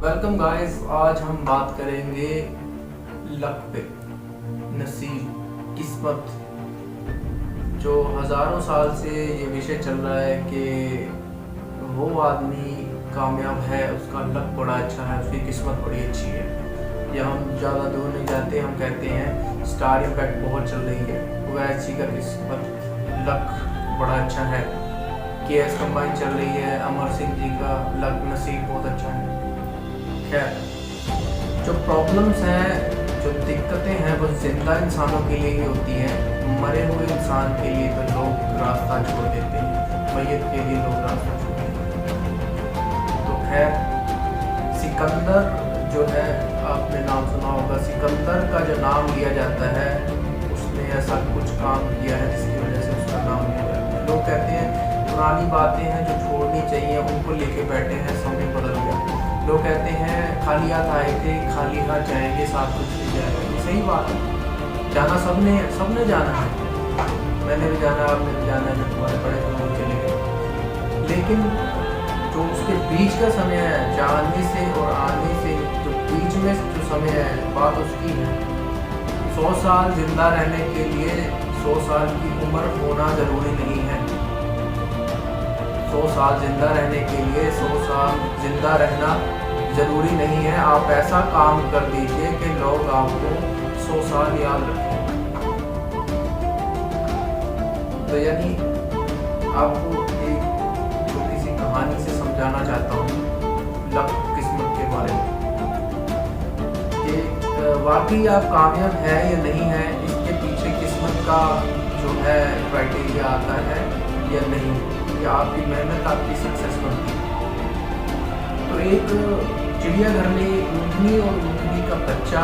Welcome guys. आज हम बात करेंगे लक पे, नसीब, किस्मत। जो हज़ारों साल से ये विषय चल रहा है कि वो आदमी कामयाब है, उसका लक बड़ा अच्छा है, उसकी किस्मत बड़ी अच्छी है। या हम ज़्यादा दूर नहीं जाते, हम कहते हैं स्टार इम्पैक्ट बहुत चल रही है, वैसी का किस्मत लक बड़ा अच्छा है। केएस कंबाइन चल रही है, अमर सिंह जी का लक नसीब बहुत अच्छा है। खैर, जो प्रॉब्लम्स हैं, जो दिक्कतें हैं, वो जिंदा इंसानों के लिए ही होती हैं। मरे हुए इंसान के लिए तो लोग रास्ता छोड़ देते हैं, मैयत के लिए लोग रास्ता छोड़ देते हैं। तो खैर, सिकंदर जो है, आपने नाम सुना होगा, सिकंदर का जो नाम लिया जाता है, उसने ऐसा कुछ काम किया है जिसकी वजह से उसका नाम लिया जाता है। लोग कहते हैं पुरानी बातें हैं जो छोड़नी चाहिए, उनको लेके बैठे हैं, समय बदल गया। लोग कहते हैं खाली हाथ आए थे, खाली हाथ जाएंगे, साथ कुछ नहीं जाएगा। सही बात है, जाना सबने जाना है। मैंने भी जाना, आपने भी जाना है, तुम्हारे बड़े लोग चले गए। लेकिन जो उसके बीच का समय है, जाने से और आने से जो बीच में जो समय है, बात उसकी है। 100 साल जिंदा रहने के लिए 100 साल की उम्र होना ज़रूरी नहीं है। 100 साल जिंदा रहने के लिए 100 साल जिंदा रहना ज़रूरी नहीं है। आप ऐसा काम कर दीजिए कि लोग आपको 100 साल याद रखें। तो यानी आपको एक छोटी सी कहानी से समझाना चाहता हूँ लक, किस्मत के बारे में, कि वाकई आप कामयाब है या नहीं है, इसके पीछे किस्मत का जो है क्राइटेरिया आता है या नहीं, या आपकी मेहनत आपकी सक्सेस बनती है। तो एक चिड़ियाघर में ऊँटनी और ऊँटनी का बच्चा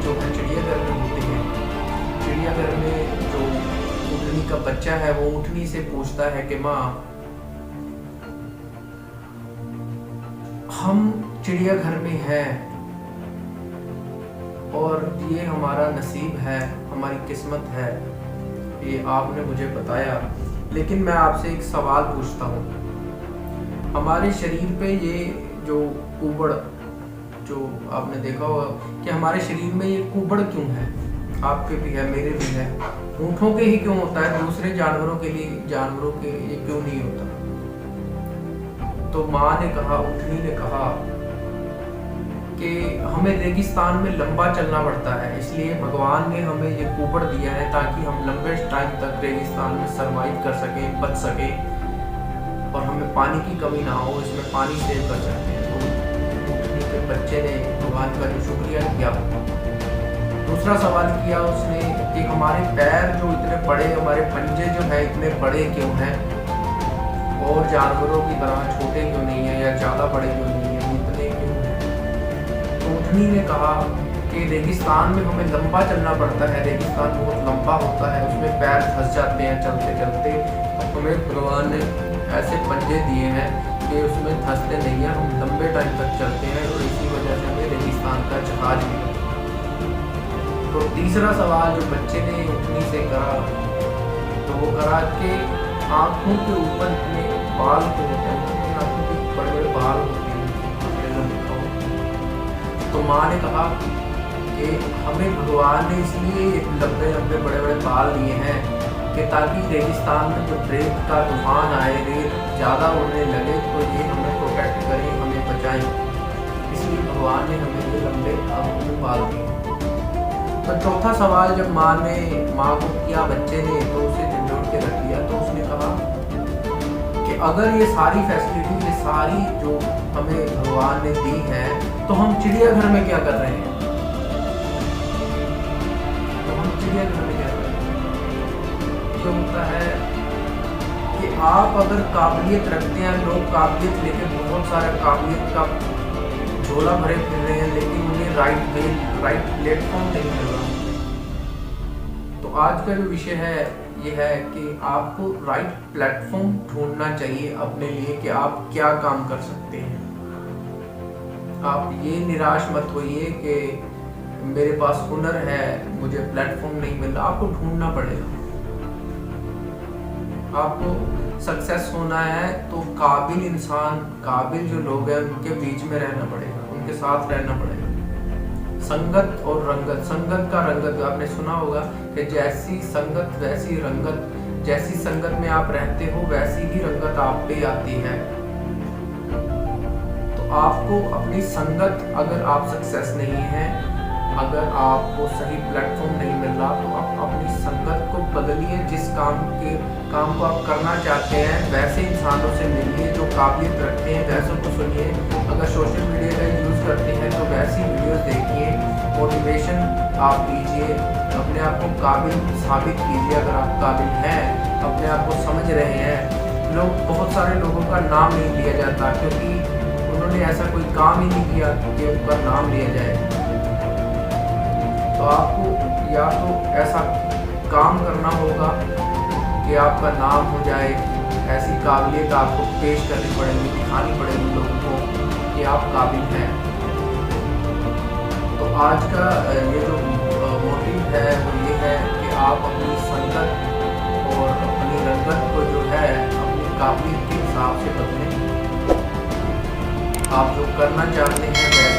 जो है चिड़ियाघर में होते हैं, चिड़ियाघर में जो ऊँटनी का बच्चा है वो ऊँटनी से पूछता है कि माँ, हम चिड़ियाघर में हैं और ये हमारा नसीब है, हमारी किस्मत है, ये आपने मुझे बताया। लेकिन मैं आपसे एक सवाल पूछता हूँ, हमारे शरीर पे ये जो कुबड़, जो आपने देखा होगा कि हमारे शरीर में ये कुबड़ क्यों है, आपके भी है, मेरे भी है, ऊँटों के ही क्यों होता है, दूसरे जानवरों के लिए क्यों नहीं होता? तो माँ ने कहा, ऊँटनी ने कहा कि हमें रेगिस्तान में लंबा चलना पड़ता है, इसलिए भगवान ने हमें ये कुबड़ दिया है ताकि हम लंबे टाइम तक रेगिस्तान में सरवाइव कर सकें, बच सकें और हमें पानी की कमी ना हो, इसमें पानी सेव कर सकते हैं। तो ऊँटनी के बच्चे ने भगवान का जो शुक्रिया किया। दूसरा सवाल किया उसने कि हमारे पैर जो इतने बड़े, हमारे पंजे जो है इतने बड़े क्यों हैं और जानवरों की तरह छोटे क्यों नहीं है या ज़्यादा बड़े क्यों नहीं है, इतने क्यों हैं? तो ऊँटनी ने कहा कि रेगिस्तान में हमें लंबा चलना पड़ता है, रेगिस्तान बहुत लंबा होता है, उसमें पैर फंस जाते हैं चलते चलते। हमें भगवान ने ऐसे पंजे दिए हैं कि उसमें धंसते नहीं हैं, हम लंबे टाइम तक चलते हैं और इसी वजह से हमें रेगिस्तान का जहाज मिला। तो तीसरा सवाल जो बच्चे ने ऊँटनी से करा, तो वो करा कि आँखों के ऊपर इतने बाल क्यों होते हैं, आँखों के बड़े बड़े बाल होते हैं। तो माँ ने कहा कि हमें भगवान ने इसलिए लंबे लंबे बड़े बड़े बाल दिए हैं कि ताकि रेगिस्तान में जब रेत का तूफान आए, रेत ज़्यादा उड़ने लगे, तो ये हमें प्रोटेक्ट करें, हमें बचाएं। इसलिए भगवान ने हमें ये लंबे आँखों के बाल दिए। तो चौथा सवाल जब माँ को किया बच्चे ने, तो उसे झंझोड़ के रख दिया। तो उसने कहा कि अगर ये सारी फैसिलिटी, ये सारी जो हमें भगवान ने दी है, तो हम चिड़ियाघर में क्या कर रहे हैं? तो होता है कि आप अगर काबिलियत रखते हैं, लोग काबिलियत लेके बहुत सारे काबिलियत का झोला भरे फिर रहे हैं, लेकिन उन्हें राइट प्लेटफॉर्म नहीं मिल रहा। तो आज का जो विषय है ये है कि आपको राइट प्लेटफॉर्म ढूंढना चाहिए अपने लिए कि आप क्या काम कर सकते हैं। आप ये निराश मत होइए कि मेरे पास हुनर है, मुझे प्लेटफॉर्म नहीं मिल रहा। आपको ढूंढना पड़ेगा। आपको सक्सेस होना है तो काबिल इंसान, काबिल जो लोग हैं उनके बीच में रहना पड़ेगा, उनके साथ रहना पड़ेगा। संगत और रंगत, संगत का रंगत आपने सुना होगा कि जैसी संगत वैसी रंगत, जैसी संगत में आप रहते हो वैसी ही रंगत आप पे आती है। तो आपको अपनी संगत, अगर आप सक्सेस नहीं है, अगर आपको सही प्लेटफॉर्म नहीं मिल रहा, तो आप अपनी संगत को बदलिए। जिस काम को आप करना चाहते हैं वैसे इंसानों से मिलिए जो काबिलियत रखते हैं, वैसों को सुनिए। अगर सोशल मीडिया का यूज़ करते हैं तो वैसी वीडियोस देखिए, मोटिवेशन आप लीजिए, अपने आप को काबिल साबित कीजिए। अगर आप काबिल हैं, अपने आप को समझ रहे हैं। बहुत सारे लोगों का नाम नहीं लिया जाता क्योंकि उन्होंने ऐसा कोई काम ही नहीं किया कि उनका नाम लिया जाए। तो आपको या तो ऐसा काम करना होगा कि आपका नाम हो जाए, ऐसी काबिलियत आपको पेश करनी पड़ेगी, दिखानी पड़ेगी लोगों को कि आप काबिल हैं। तो आज का ये जो मोटिव है वो ये है कि आप अपनी संगत और अपनी रंगत को जो है अपनी काबिलियत के हिसाब से बदलें। आप जो करना चाहते हैं वैसे